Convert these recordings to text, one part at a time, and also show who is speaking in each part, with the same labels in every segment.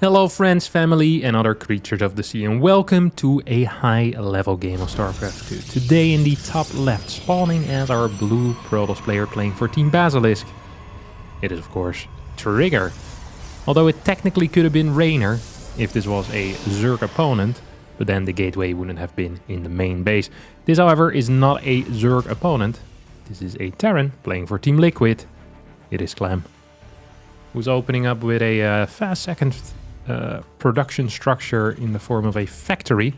Speaker 1: Hello friends, family and other creatures of the sea, and welcome to a high level game of StarCraft 2. Today in the top left, spawning as our blue Protoss player playing for Team Basilisk. It is of course Trigger. Although it technically could have been Rainer if this was a Zerg opponent, but then the gateway wouldn't have been in the main base. This however is not a Zerg opponent. This is a Terran playing for Team Liquid. It is Clam, who's opening up with a fast second production structure in the form of a factory.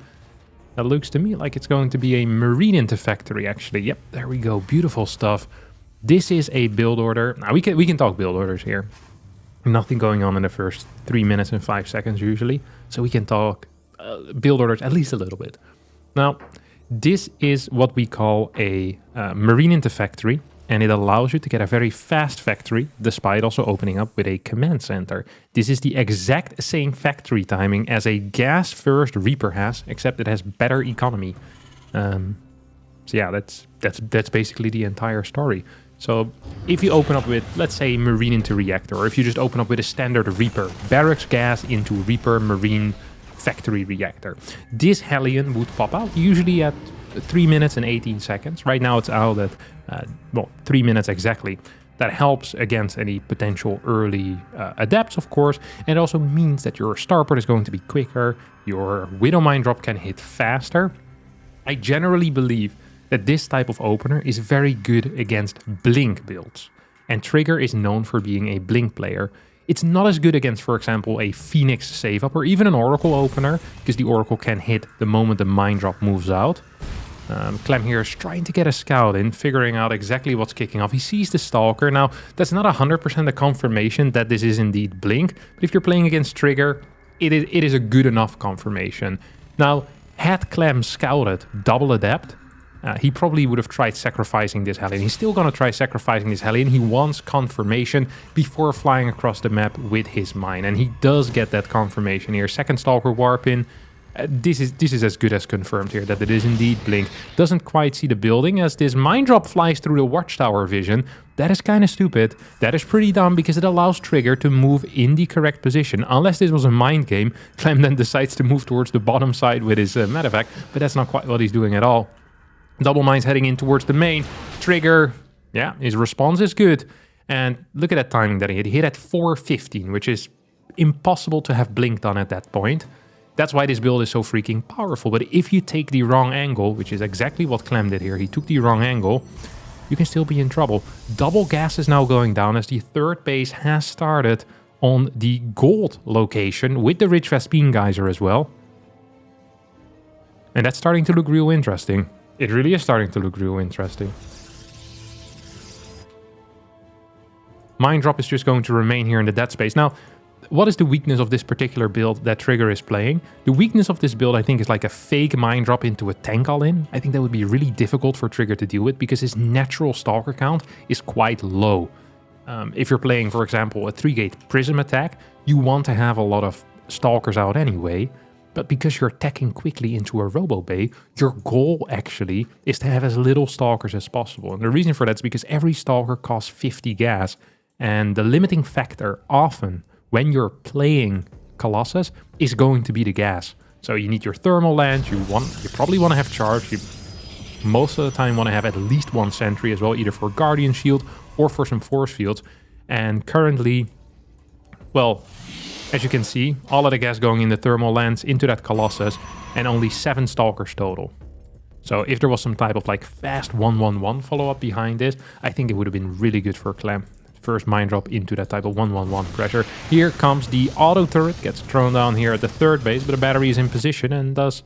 Speaker 1: That looks to me like it's going to be a marine into factory actually. Yep, there we go, beautiful stuff. This is a build order. Now we can talk build orders here. Nothing going on in the first 3 minutes and 5 seconds usually, so we can talk build orders at least a little bit. Now this is what we call a marine into factory, and it allows you to get a very fast factory, despite also opening up with a command center. This is the exact same factory timing as a gas-first Reaper has, except it has better economy. So yeah, that's basically the entire story. So if you open up with, let's say, Marine into Reactor, or if you just open up with a standard Reaper, Barracks gas into Reaper Marine Factory Reactor, this Hellion would pop out, usually at 3 minutes and 18 seconds. Right now it's out at, 3 minutes exactly. That helps against any potential early adepts, of course. And it also means that your starport is going to be quicker, your Widow Mine drop can hit faster. I generally believe that this type of opener is very good against Blink builds. And Trigger is known for being a Blink player. It's not as good against, for example, a Phoenix save up or even an Oracle opener, because the Oracle can hit the moment the mine drop moves out. Clam here is trying to get a scout in, figuring out exactly what's kicking off. He sees the Stalker. Now, that's not 100% a confirmation that this is indeed Blink, but if you're playing against Trigger, it is a good enough confirmation. Now, had Clam scouted double adept, he probably would have tried sacrificing this Hellion. He's still going to try sacrificing this Hellion. He wants confirmation before flying across the map with his mine, and he does get that confirmation here. Second Stalker warp in. This is as good as confirmed here that it is indeed Blink. Doesn't quite see the building as this mine drop flies through the watchtower vision. That is kind of stupid. That is pretty dumb because it allows Trigger to move in the correct position. Unless this was a mind game, Clam then decides to move towards the bottom side with his medevac, but that's not quite what he's doing at all. Double mines heading in towards the main. Trigger, yeah, his response is good. And look at that timing that he hit. He hit at 4:15, which is impossible to have Blink done at that point. That's why this build is so freaking powerful. But if you take the wrong angle, which is exactly what Clam did here, he took the wrong angle, you can still be in trouble. Double gas is now going down as the third base has started on the gold location with the Rich Vespine geyser as well. And that's starting to look real interesting. It really is starting to look real interesting. Mine drop is just going to remain here in the dead space. Now, what is the weakness of this particular build that Trigger is playing? The weakness of this build, I think, is like a fake mine drop into a tank all-in. I think that would be really difficult for Trigger to deal with because his natural Stalker count is quite low. If you're playing, for example, a 3-gate Prism attack, you want to have a lot of Stalkers out anyway. But because you're attacking quickly into a Robo Bay, your goal actually is to have as little Stalkers as possible. And the reason for that is because every Stalker costs 50 gas. And the limiting factor often when you're playing Colossus is going to be the gas. So you need your thermal lance, you probably want to have charge, you most of the time want to have at least one sentry as well, either for Guardian Shield or for some force fields. And currently, well, as you can see, all of the gas going in the thermal lance into that Colossus and only 7 Stalkers total. So if there was some type of like fast 1-1-1 follow-up behind this, I think it would have been really good for Clam. First mine drop into that type of 1-1-1 pressure. Here comes the auto turret, gets thrown down here at the third base, but the battery is in position, and thus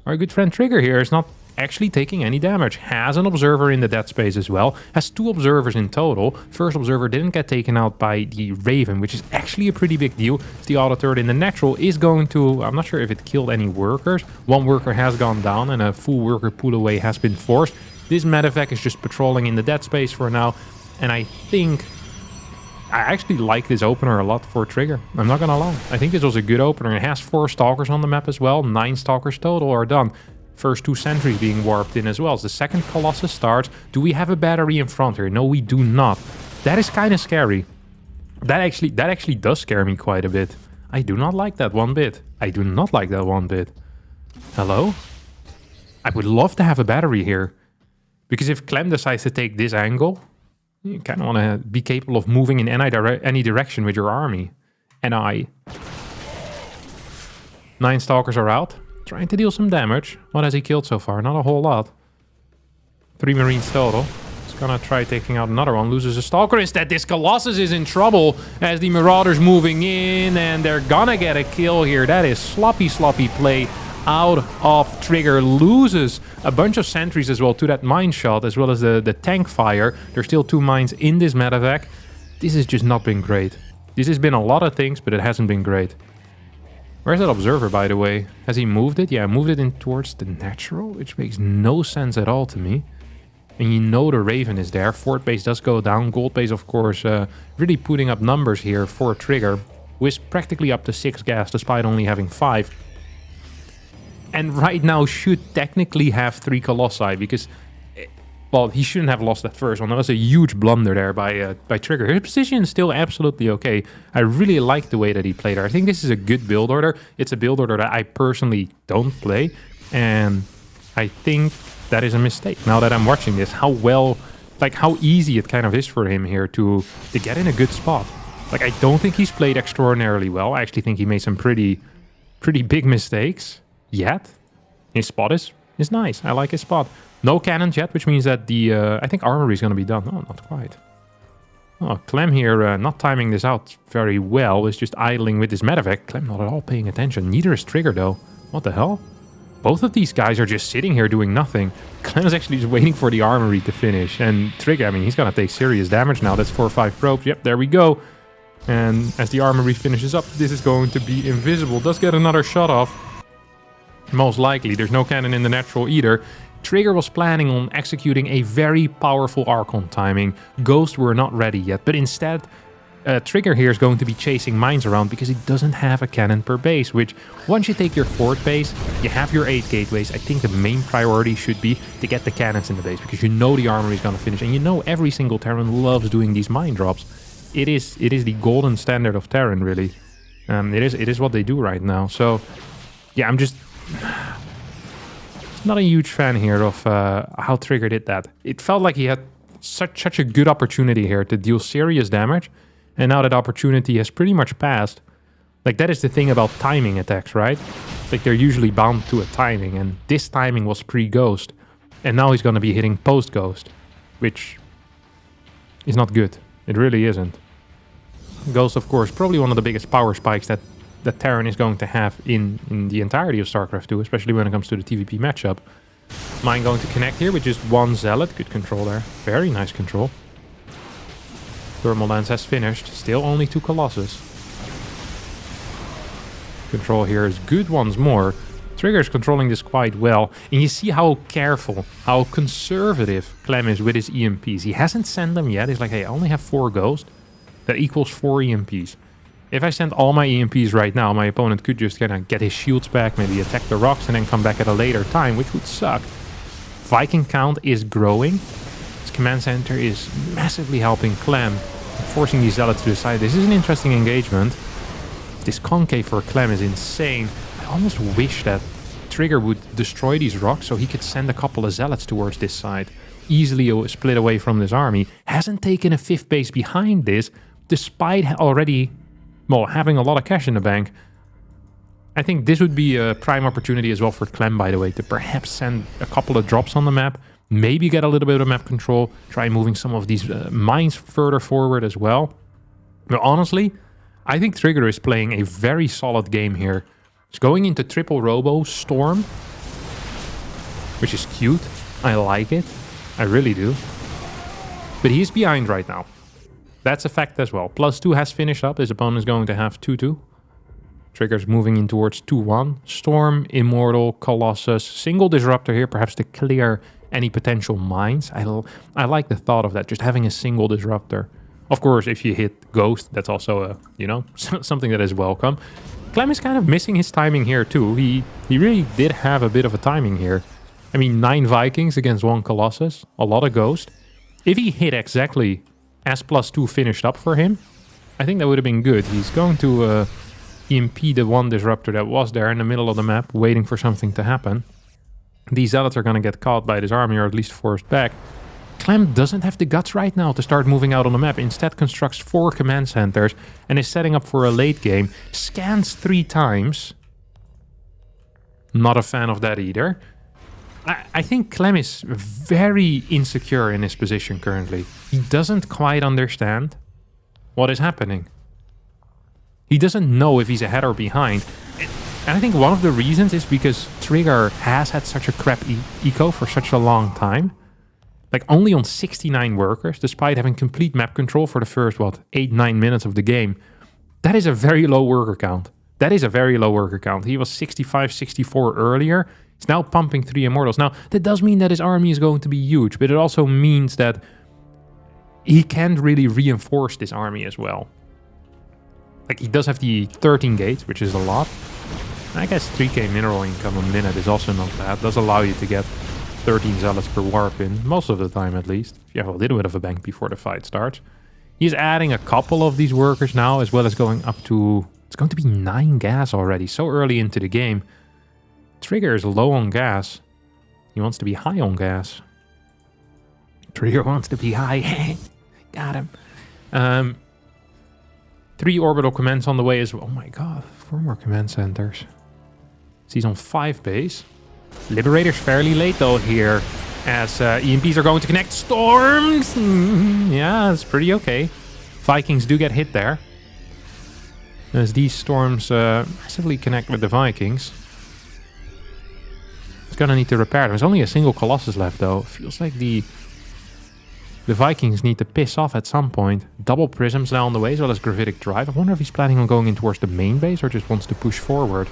Speaker 1: our good friend Trigger here is not actually taking any damage. Has an observer in the dead space as well. Has 2 observers in total. First observer didn't get taken out by the Raven, which is actually a pretty big deal. The auto turret in the natural is going to, I'm not sure if it killed any workers. One worker has gone down and a full worker pull away has been forced. This medevac is just patrolling in the dead space for now, and I think I actually like this opener a lot for Trigger. I'm not gonna lie. I think this was a good opener. It has 4 Stalkers on the map as well. 9 Stalkers total are done. First 2 sentries being warped in as well. As the second Colossus starts, do we have a battery in front here? No, we do not. That is kind of scary. That actually does scare me quite a bit. I do not like that one bit. I do not like that one bit. Hello? I would love to have a battery here. Because if Clam decides to take this angle, you kind of want to be capable of moving in any direction with your army. And 9 Stalkers are out. Trying to deal some damage. What has he killed so far? Not a whole lot. 3 Marines total. He's gonna try taking out another one. Loses a Stalker. Instead, this Colossus is in trouble as the Marauders moving in. And they're gonna get a kill here. That is sloppy play out of Trigger. Loses a bunch of sentries as well to that mine shot, as well as the tank fire. There's still 2 mines in this medevac. This has just not been great. This has been a lot of things, but it hasn't been great. Where's that observer, by the way? Has he moved it? Yeah, moved it in towards the natural, which makes no sense at all to me. And you know the Raven is there. Fort base does go down. Gold base, of course, really putting up numbers here for Trigger. With practically up to 6 gas, despite only having 5. And right now should technically have 3 Colossi, because... well, he shouldn't have lost that first one. That was a huge blunder there by Trigger. His position is still absolutely okay. I really like the way that he played there. I think this is a good build order. It's a build order that I personally don't play. And I think that is a mistake. Now that I'm watching this, how well, like how easy it kind of is for him here to get in a good spot. Like, I don't think he's played extraordinarily well. I actually think he made some pretty big mistakes yet. His spot is nice. I like his spot. No cannons yet, which means that the, I think armory is going to be done. Oh, not quite. Oh, Clam here not timing this out very well. Is just idling with his medevac. Clam not at all paying attention. Neither is Trigger, though. What the hell? Both of these guys are just sitting here doing nothing. Clam is actually just waiting for the armory to finish. And Trigger, I mean, he's going to take serious damage now. That's 4 or 5 probes. Yep, there we go. And as the armory finishes up, this is going to be invisible. Does get another shot off. Most likely. There's no cannon in the natural either. Trigger was planning on executing a very powerful Archon timing. Ghosts were not ready yet, but instead Trigger here is going to be chasing mines around because he doesn't have a cannon per base, which once you take your fort base, you have your 8 gateways. I think the main priority should be to get the cannons in the base, because you know the armory is going to finish, and you know every single Terran loves doing these mine drops. It is the golden standard of Terran, really. It is what they do right now. So yeah, I'm just not a huge fan here of how Trigger did that. It felt like he had such a good opportunity here to deal serious damage, and now that opportunity has pretty much passed. Like, that is the thing about timing attacks, right? It's like they're usually bound to a timing, and this timing was pre-Ghost, and now he's going to be hitting post-Ghost, which is not good. It really isn't. Ghost, of course, probably one of the biggest power spikes that Terran is going to have in the entirety of StarCraft 2, especially when it comes to the TVP matchup. Mine going to connect here with just 1 Zealot. Good control there. Very nice control. Thermal Lance has finished. Still only 2 Colossus. Control here is good once more. Trigger is controlling this quite well. And you see how careful, how conservative Clam is with his EMPs. He hasn't sent them yet. He's like, hey, I only have 4 Ghosts. That equals 4 EMPs. If I send all my EMPs right now, my opponent could just kind of get his shields back, maybe attack the rocks, and then come back at a later time, which would suck. Viking count is growing. His command center is massively helping Clam, forcing these zealots to the side. This is an interesting engagement. This concave for Clam is insane. I almost wish that Trigger would destroy these rocks so he could send a couple of zealots towards this side. Easily split away from this army. Hasn't taken a 5th base behind this, despite already... well, having a lot of cash in the bank. I think this would be a prime opportunity as well for Clam, by the way, to perhaps send a couple of drops on the map. Maybe get a little bit of map control. Try moving some of these mines further forward as well. But honestly, I think Trigger is playing a very solid game here. He's going into triple Robo Storm, which is cute. I like it. I really do. But he's behind right now. That's a fact as well. +2 has finished up. His opponent is going to have 2-2. Trigger's moving in towards 2-1. Storm, Immortal, Colossus. Single Disruptor here, perhaps to clear any potential mines. I like the thought of that, just having a single Disruptor. Of course, if you hit Ghost, that's also, something that is welcome. Clam is kind of missing his timing here too. He really did have a bit of a timing here. I mean, 9 Vikings against 1 Colossus. A lot of Ghost. If he hit exactly... as +2 finished up for him, I think that would have been good. He's going to EMP the one disruptor that was there in the middle of the map, waiting for something to happen. These zealots are going to get caught by this army, or at least forced back. Clam doesn't have the guts right now to start moving out on the map. Instead constructs 4 command centers and is setting up for a late game. Scans 3 times. Not a fan of that either. I think Clem is very insecure in his position currently. He doesn't quite understand what is happening. He doesn't know if he's ahead or behind. And I think one of the reasons is because Trigger has had such a crap eco for such a long time. Like only on 69 workers, despite having complete map control for the first, 8-9 minutes of the game. That is a very low worker count. That is a very low worker count. He was 65, 64 earlier. He's now pumping 3 immortals. Now, that does mean that his army is going to be huge, but it also means that he can't really reinforce this army as well. Like, he does have the 13 gates, which is a lot. I guess 3k mineral income a minute is also not bad. Does allow you to get 13 zealots per warp in, most of the time at least. If you have a little bit of a bank before the fight starts. He's adding a couple of these workers now, as well as going up to... It's going to be 9 gas already, so early into the game. Trigger is low on gas. He wants to be high on gas. Trigger wants to be high. Got him. 3 orbital commands on the way as well. Oh my god, 4 more command centers. So he's on 5 base. Liberator's fairly late though here, as EMPs are going to connect. Storms! Yeah, it's pretty okay. Vikings do get hit there, as these storms massively connect with the Vikings. It's gonna need to repair them. There's only a single Colossus left though. Feels like the Vikings need to piss off at some point. Double prisms now on the way, as well as gravitic drive. I wonder if he's planning on going in towards the main base or just wants to push forward.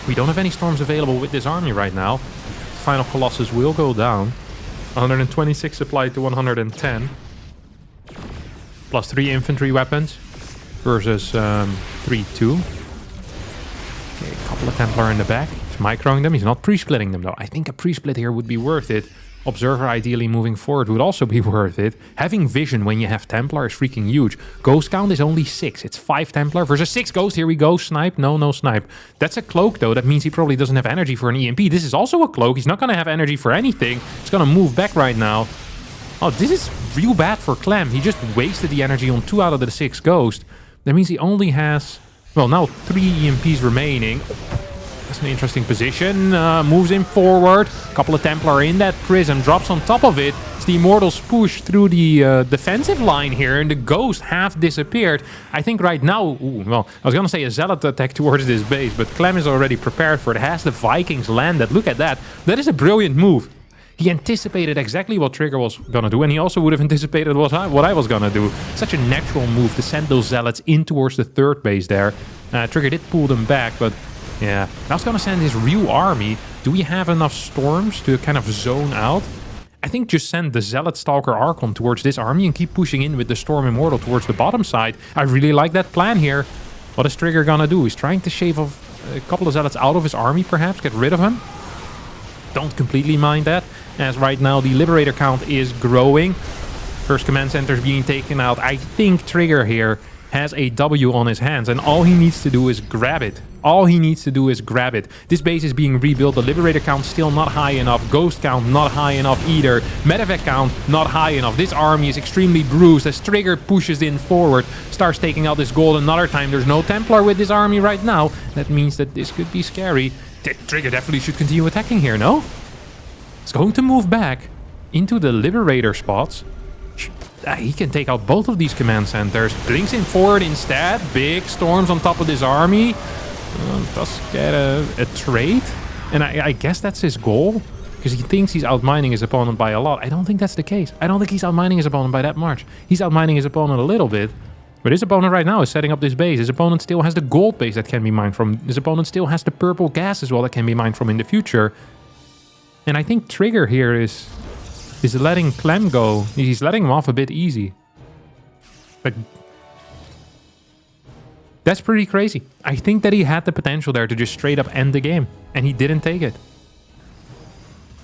Speaker 1: We don't have any storms available with this army right now. Final Colossus will go down. 126 applied to 110. Plus 3 infantry weapons versus 3-2. Okay, a couple of Templar in the back. He's microing them. He's not pre-splitting them though. I think a pre-split here would be worth it. Observer ideally moving forward would also be worth it. Having vision when you have Templar is freaking huge. Ghost count is only 6. It's 5 Templar versus 6 Ghost. Here we go. Snipe. No snipe. That's a cloak though. That means he probably doesn't have energy for an EMP. This is also a cloak. He's not going to have energy for anything. He's going to move back right now. Oh, this is real bad for Clam. He just wasted the energy on 2 out of the 6 Ghost. That means he only has, well, now 3 EMPs remaining. That's an interesting position. Moves him forward. A couple of Templar in that prism. Drops on top of it. As the Immortals push through the defensive line here. And the Ghost half disappeared. I think right now... well, I was going to say a Zealot attack towards this base. But Clam is already prepared for it. Has the Vikings landed. Look at that. That is a brilliant move. He anticipated exactly what Trigger was going to do. And he also would have anticipated what I was going to do. Such a natural move to send those Zealots in towards the 3rd base there. Trigger did pull them back, but... yeah, now it's gonna send his real army. Do we have enough storms to kind of zone out? I think just send the Zealot Stalker Archon towards this army and keep pushing in with the Storm Immortal towards the bottom side. I really like that plan here. What is Trigger gonna do? He's trying to shave off a couple of Zealots out of his army, perhaps, get rid of him. Don't completely mind that, as right now the Liberator count is growing. First command center is being taken out. I think Trigger here has a W on his hands, and all he needs to do is grab it. All he needs to do is grab it. This base is being rebuilt. The Liberator count still not high enough. Ghost count not high enough either. Medevac count not high enough. This army is extremely bruised as Trigger pushes in forward. Starts taking out this gold another time. There's no Templar with this army right now. That means that this could be scary. Trigger definitely should continue attacking here, no? It's going to move back into the Liberator spots. He can take out both of these command centers. Brings him forward instead. Big storms on top of this army. Does get a trade. And I guess that's his goal. Because he thinks he's outmining his opponent by a lot. I don't think that's the case. I don't think he's outmining his opponent by that much. He's outmining his opponent a little bit. But his opponent right now is setting up this base. His opponent still has the gold base that can be mined from. His opponent still has the purple gas as well that can be mined from in the future. And I think Trigger here is letting Clam go. He's letting him off a bit easy. But that's pretty crazy. I think that he had the potential there to just straight up end the game. And he didn't take it.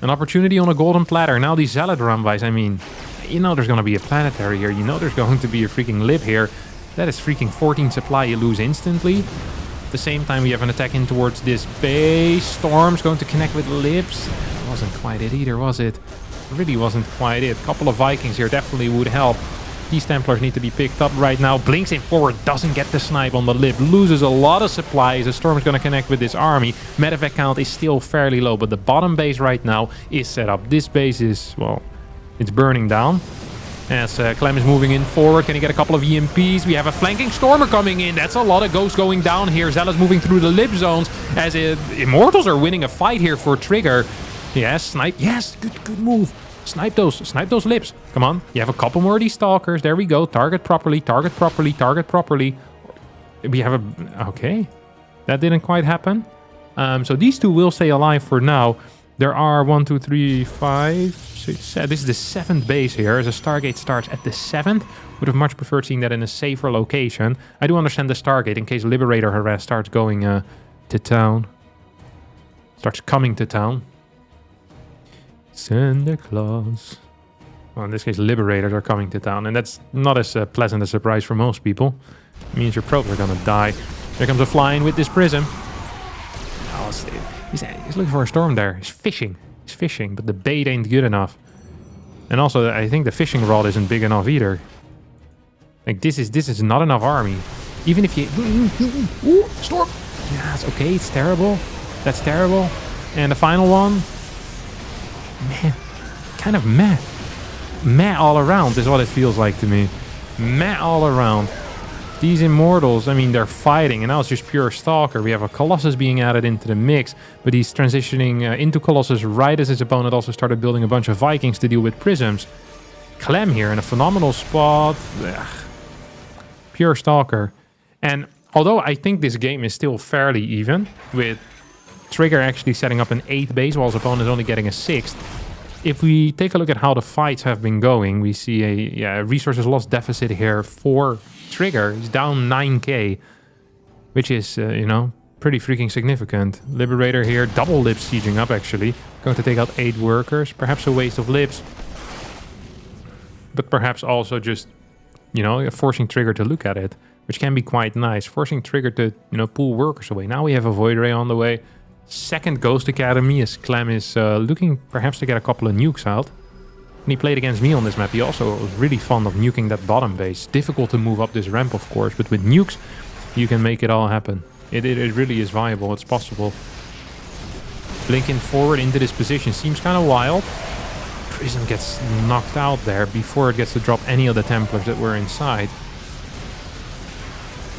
Speaker 1: An opportunity on a golden platter. Now these Zealot Rumbies, I mean, you know there's going to be a planetary here. You know there's going to be a freaking lib here. That is freaking 14 supply you lose instantly. At the same time, we have an attack in towards this base. Storm's going to connect with Lips. That wasn't quite it either, was it? It really wasn't quite it. A couple of Vikings here definitely would help. These Templars need to be picked up right now. Blinks in forward, doesn't get the snipe on the Lip. Loses a lot of supplies. A Storm is going to connect with this army. Medevac count is still fairly low, but the bottom base right now is set up. This base is, well, it's burning down. As Clam is moving in forward. Can he get a couple of EMPs? We have a flanking Stormer coming in. That's a lot of ghosts going down here. Zealous moving through the Lip zones. As Immortals are winning a fight here for Trigger. Yes, snipe. Yes, good move. Snipe those Lips. Come on. You have a couple more of these Stalkers. There we go. Target properly, target properly, target properly. We have a... Okay. That didn't quite happen. So these two will stay alive for now. There are 1, 2, 3, 5, 6, 7. This is the 7th base here. As a Stargate starts at the 7th. Would have much preferred seeing that in a safer location. I do understand the Stargate in case Liberator harass starts going to town. Starts coming to town. Santa Claus. Well, in this case, Liberators are coming to town. And that's not as pleasant a surprise for most people. It means your probes are going to die. There comes a flying with this Prism. Oh, he's looking for a Storm there. He's fishing. He's fishing, but the bait ain't good enough. And also, I think the fishing rod isn't big enough either. Like, this is not enough army. Even if you... Ooh, Storm! Yeah, it's okay. It's terrible. That's terrible. And the final one... Man, kind of meh. Meh all around is what it feels like to me. Meh all around. These Immortals, I mean, they're fighting, and now it's just pure Stalker. We have a Colossus being added into the mix, but he's transitioning into Colossus right as his opponent also started building a bunch of Vikings to deal with Prisms. Clam here in a phenomenal spot. Ugh. Pure Stalker. And although I think this game is still fairly even, with Trigger actually setting up an 8th base while his opponent is only getting a 6th. If we take a look at how the fights have been going, we see a resources loss deficit here for Trigger. He's down 9k, which is, you know, pretty freaking significant. Liberator here, double Lips sieging up actually. Going to take out 8 workers. Perhaps a waste of Lips. But perhaps also just, you know, forcing Trigger to look at it, which can be quite nice. Forcing Trigger to, you know, pull workers away. Now we have a Void Ray on the way. Second Ghost Academy as Clam is looking perhaps to get a couple of nukes out. When he played against me on this map, he also was really fond of nuking that bottom base. Difficult to move up this ramp, of course, but with nukes, you can make it all happen. It really is viable. It's possible. Blinking forward into this position seems kind of wild. Prism gets knocked out there before it gets to drop any of the Templars that were inside.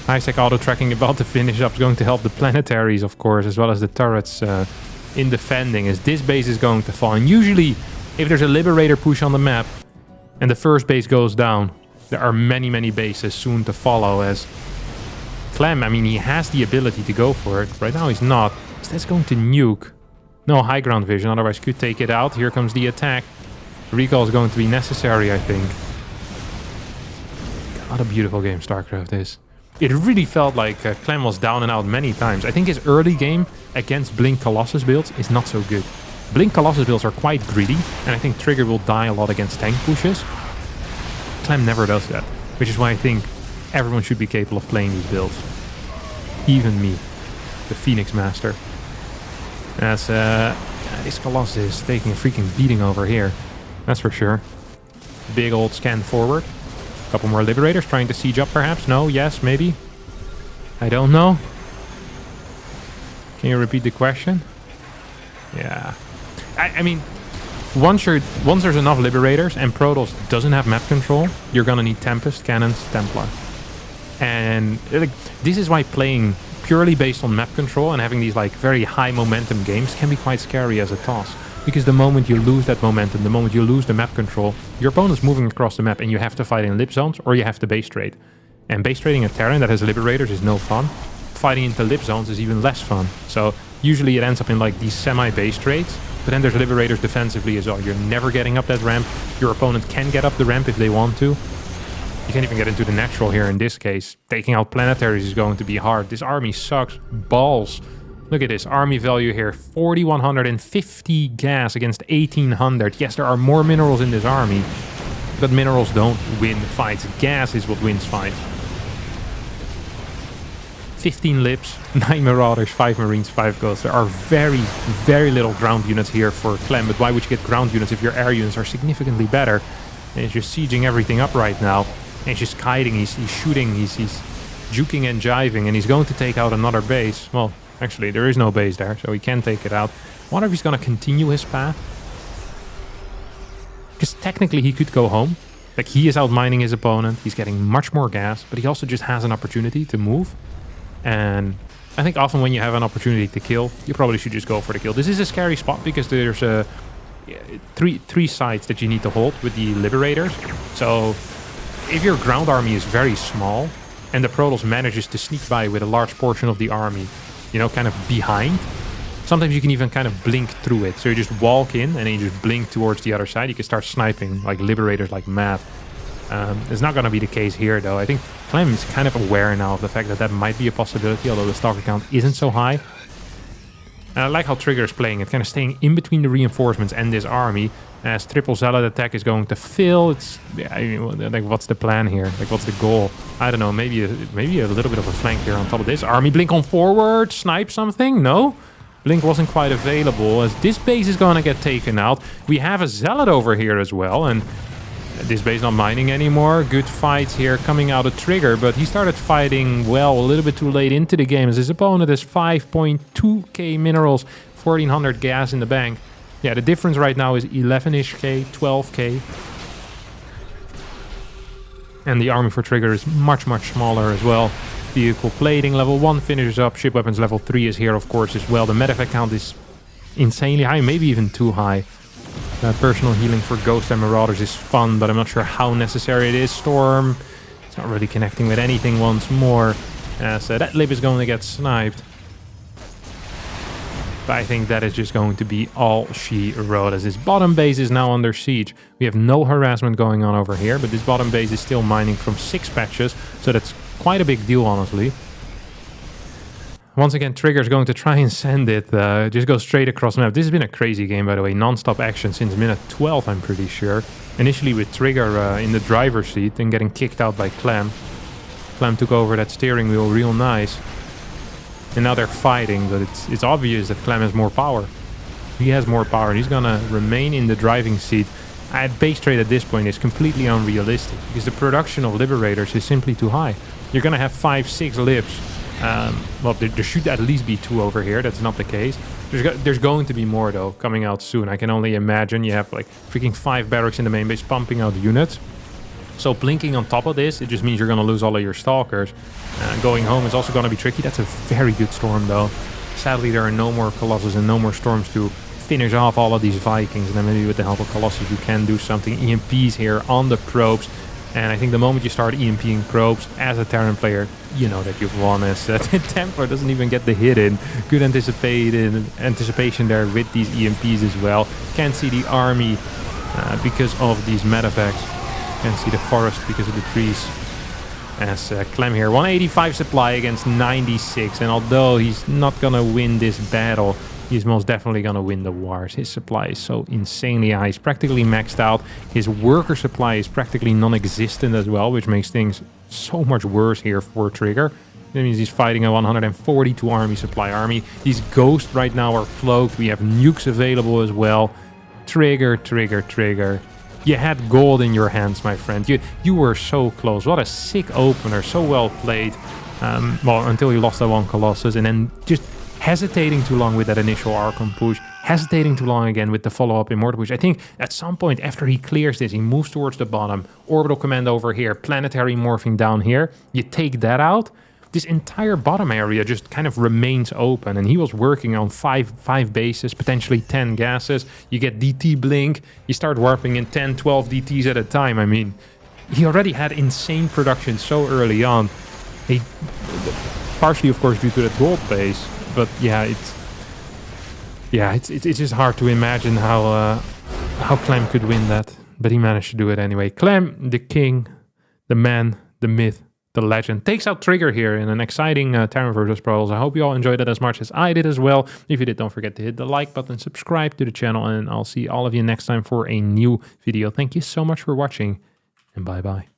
Speaker 1: High-sec auto-tracking about to finish up is going to help the planetaries, of course, as well as the turrets in defending, as this base is going to fall. And usually, if there's a Liberator push on the map and the first base goes down, there are many bases soon to follow, as Clam, I mean, he has the ability to go for it. Right now he's not. So that's going to nuke. No high ground vision, otherwise could take it out. Here comes the attack. Recall is going to be necessary, I think. What a beautiful game StarCraft is. It really felt like Clam was down and out many times. I think his early game against Blink Colossus builds is not so good. Blink Colossus builds are quite greedy, and I think Trigger will die a lot against tank pushes. Clam never does that, which is why I think everyone should be capable of playing these builds. Even me, the Phoenix Master. As this Colossus is taking a freaking beating over here, that's for sure. Big old scan forward. Couple more Liberators trying to siege up perhaps. No, yes, maybe. I don't know. Can you repeat the question? Yeah. I mean, once there's enough Liberators and PROTOSS doesn't have map control, you're gonna need Tempest, Cannons, Templar. And like, this is why playing purely based on map control and having these like very high momentum games can be quite scary as a toss. Because the moment you lose that momentum, the moment you lose the map control, your opponent's moving across the map and you have to fight in lip zones or you have to base trade. And base trading a Terran that has Liberators is no fun. Fighting into lip zones is even less fun. So usually it ends up in like these semi-base trades, but then there's Liberators defensively as well. You're never getting up that ramp. Your opponent can get up the ramp if they want to. You can't even get into the natural here in this case. Taking out planetaries is going to be hard. This army sucks balls. Look at this army value here, 4,150 gas against 1,800. Yes, there are more minerals in this army, but minerals don't win fights. Gas is what wins fights. 15 lips, 9 marauders, 5 marines, 5 ghosts. There are very, very little ground units here for Clam, but why would you get ground units if your air units are significantly better? And he's just sieging everything up right now. And he's just kiting, he's shooting, he's juking and jiving, and he's going to take out another base. Well, actually, there is no base there, so he can take it out. I wonder if he's going to continue his path. Because technically he could go home. Like, he is outmining his opponent, he's getting much more gas, but he also just has an opportunity to move. And I think often when you have an opportunity to kill, you probably should just go for the kill. This is a scary spot because there's three sides that you need to hold with the Liberators. So if your ground army is very small and the Protoss manages to sneak by with a large portion of the army, you know, kind of behind, sometimes you can even kind of blink through it. So you just walk in and then you just blink towards the other side. You can start sniping like Liberators like mad. It's not going to be the case here, though. I think Clam is kind of aware now of the fact that that might be a possibility, although the stalker count isn't so high. And I like how Trigger is playing it, kind of staying in between the reinforcements and this army. As triple zealot attack is going to fill, it's, yeah, I mean, like, what's the plan here? Like, what's the goal? I don't know. Maybe a little bit of a flank here on top of this army. Blink on forward, snipe something? No. Blink wasn't quite available, as this base is going to get taken out. We have a zealot over here as well, and this base not mining anymore. Good fights here coming out of Trigger, but he started fighting, well, a little bit too late into the game, as his opponent has 5.2k minerals, 1400 gas in the bank. Yeah, the difference right now is 11-ish k, 12k. And the army for Trigger is much, much smaller as well. Vehicle plating level 1 finishes up. Ship weapons level 3 is here, of course, as well. The medevac count is insanely high, maybe even too high. Personal healing for Ghost and Marauders is fun, but I'm not sure how necessary it is. Storm, it's not really connecting with anything once more. So that lip is going to get sniped. But I think that is just going to be all she wrote, as this bottom base is now under siege. We have no harassment going on over here, but this bottom base is still mining from 6 patches, so that's quite a big deal, honestly. Once again, Trigger is going to try and send it, just go straight across the map. This has been a crazy game, by the way, non-stop action since minute 12, I'm pretty sure. Initially with Trigger in the driver's seat and getting kicked out by Clam. Clam took over that steering wheel real nice. And now they're fighting, but it's obvious that Clam has more power. He has more power, and he's gonna remain in the driving seat. Base trade at this point is completely unrealistic, because the production of Liberators is simply too high. You're gonna have 5-6 lips. Well, there should at least be 2 over here. That's not the case. There's going to be more, though, coming out soon. I can only imagine. You have like freaking 5 barracks in the main base pumping out units. So blinking on top of this, it just means you're going to lose all of your stalkers. Going home is also going to be tricky. That's a very good storm, though. Sadly, there are no more Colossus and no more storms to finish off all of these Vikings. And then maybe with the help of Colossus, you can do something. EMPs here on the probes. And I think the moment you start EMPing probes as a Terran player, you know that you've won, as Templar doesn't even get the hit in. Good anticipation there with these EMPs as well. Can't see the army because of these medevacs. Can't see the forest because of the trees. As Clam here, 185 supply against 96. And although he's not going to win this battle, he's most definitely going to win the wars. His supply is so insanely high. He's practically maxed out. His worker supply is practically non-existent as well, which makes things so much worse here for Trigger. That means he's fighting a 142 army supply army. These ghosts right now are cloaked. We have nukes available as well. Trigger, Trigger, Trigger. You had gold in your hands, my friend. You were so close. What a sick opener. So well played. Well, until you lost that one Colossus, and then just hesitating too long with that initial Archon push, hesitating too long again with the follow-up Immortal push. I think at some point after he clears this, he moves towards the bottom, orbital command over here, planetary morphing down here. You take that out, this entire bottom area just kind of remains open, and he was working on five bases, potentially 10 gases. You get DT blink, you start warping in 10, 12 DTs at a time. I mean, he already had insane production so early on. He, partially, of course, due to the gold base. But yeah, it's just hard to imagine how Clam could win that. But he managed to do it anyway. Clam, the king, the man, the myth, the legend, takes out Trigger here in an exciting Terran versus Protoss. I hope you all enjoyed it as much as I did as well. If you did, don't forget to hit the like button, subscribe to the channel, and I'll see all of you next time for a new video. Thank you so much for watching, and bye-bye.